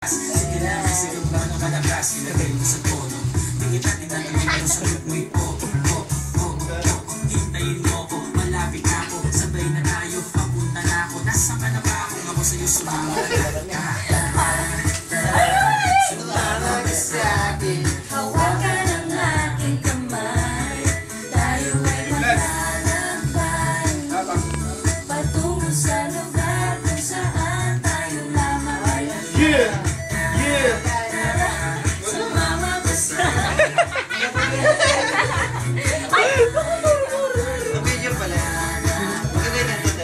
Sige lang, sigam ka na malakas, ilagay mo sa tono. Tingin natin na naman sa mo'y pop. Hintayin mo ko, malapit na ako. Sabay na tayo, papunta na ako. Nasaan ka na ba ako? Ako sa'yo sumama. Sumama ka sa'kin, hawakan ang aking kamay. Tayo ay maglalakbay patungo sa lugar kung saan tayo lamang ay sumama ka sa'kin. Video pala. Magagay na dito.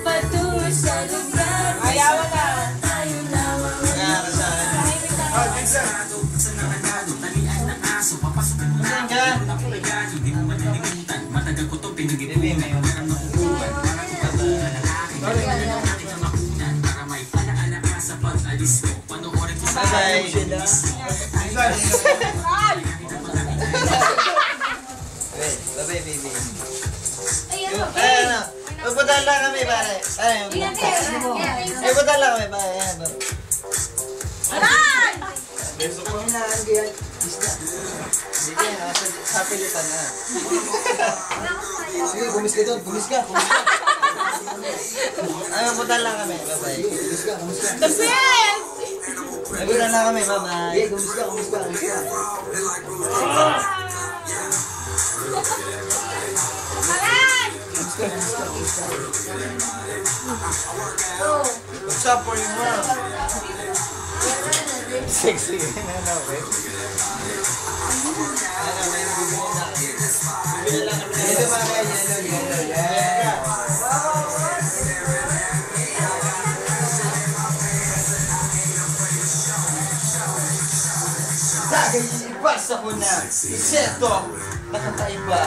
Patungo sa lugar kung saan tayo lamang ay Sa nakagado, talian ng aso. Papasukin mo na ako, hindi mo na kuligado. Di mo manilimutan, matagal ko to pinag-ipunan. Parang nakukuhan, parang kabunan ng aking gagawin ng aking namakunan. Para may alaala ka sa pag-alis ko. Panoorin ko sa akin. Babay, baby. Ayun, Ayun, pupuntahan lang kami, pare. Ayun. Pupuntahan lang kami, pare. Ayan, pare. Aray! Beso ko na, hindi yan. Isda. Sige, sa pilitan na. Sige, gumis ka doon. Gumis ka. Ayun, pupuntahan lang kami. Bye-bye. Gumis ka. The best! Pupuntahan lang kami, bye-bye. Gumis ka. Aray! What's up for you, mom? Sexy. Ano, wait. Bibili lang kami. Ito ba kaya yellow? Yeah. Sagay, ipasa ko na. Iseto, nakakaiba.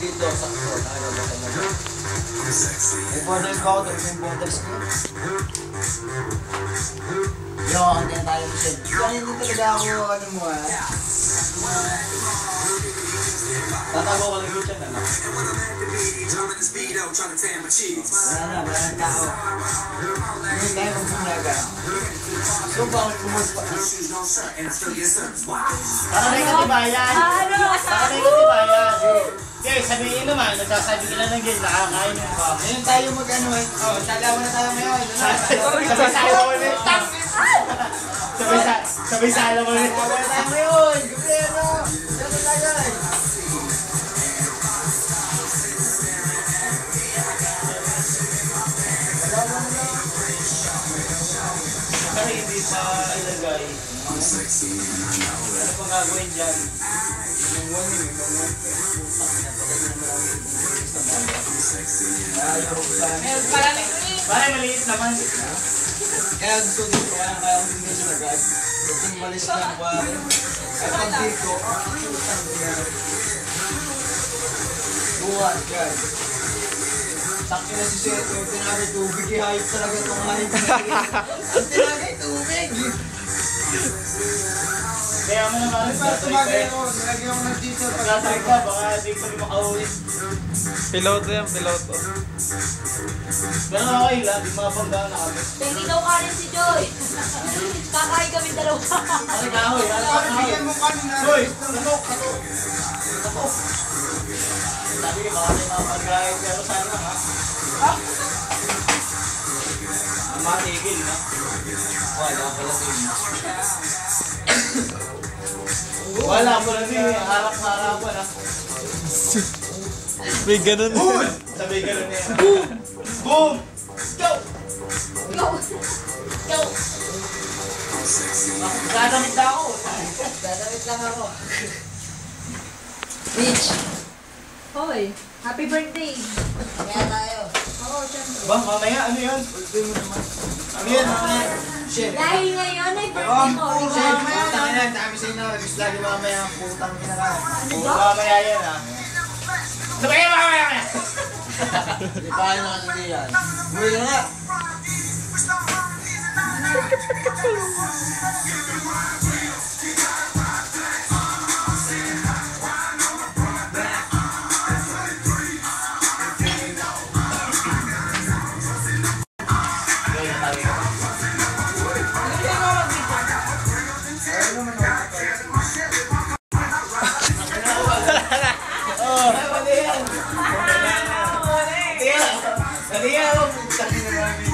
Dito, sakto. Ano ba ito? May border ko ako, may borders ko. Yo, hindi na tayo Michelle. Kaya hindi talaga ako, ano mo Tatago ko lang yung dyan, ano? Wala na tao. Hindi tayo magpunyaga. So, bakit pumuspa? Para may katibayan. Para may katibayan. Okay, sabihin naman, nagsasabi ka lang ng game, nakakain mo pa. Ngayon tayo mag-ano eh. Oh, salawa na tayo ngayon. Sabay-salawa ulit. Sabay-salawa ulit. Sabay tayo ngayon. Gublero. Sabay tayo eh. Kasi hindi pa ilagay. Ano pang gagawin dyan? Parang maliit naman. Kaya gusto ko kaya hindi siya agad. Kung malis lang pa. At pag dito, buwan guys. Sakti na si Seto, tinagay tubig. Ihayip talaga itong hayip. Ang tinagay tubig. Kaya mo naman, nilagyan ko nagdito. Pagkatarik ka, baka di ko makauwi. Piloto yan, piloto. Pero okay lang, di mabangga na kami. Hindi daw kanin si Joy. Kakain kami dalawa. Ano ka, hoy? Bigyan mo kanina. Hoy, katok. Sabi ko, baka may mapag-gayet. Pero sana ha. Ang matigil na. Wala pala tigil. Wala po lang din, harap sa harapan ha. May ganun. Sabi ganun niya. Boom! Boom! Go! Go! Go! Dadamit na ako. Dadamit lang ako. Bitch! Hoy! Happy birthday! Kaya tayo. Oo, syempre. Ba, mamaya ano yun? Birthday mo naman. Ano yun? Mamaya. Shit. Dahil ngayon ay birthday ko. Shit, putang ina. Sabi sa inyo, gusto lagi mamaya ang putang ina ka. Mamaya yan ha. Sabay mamaya ka! Hindi pa kayo nakasindi yan. Buhay na nga! Okay na tayo. Sabi nga ako, puta na namin.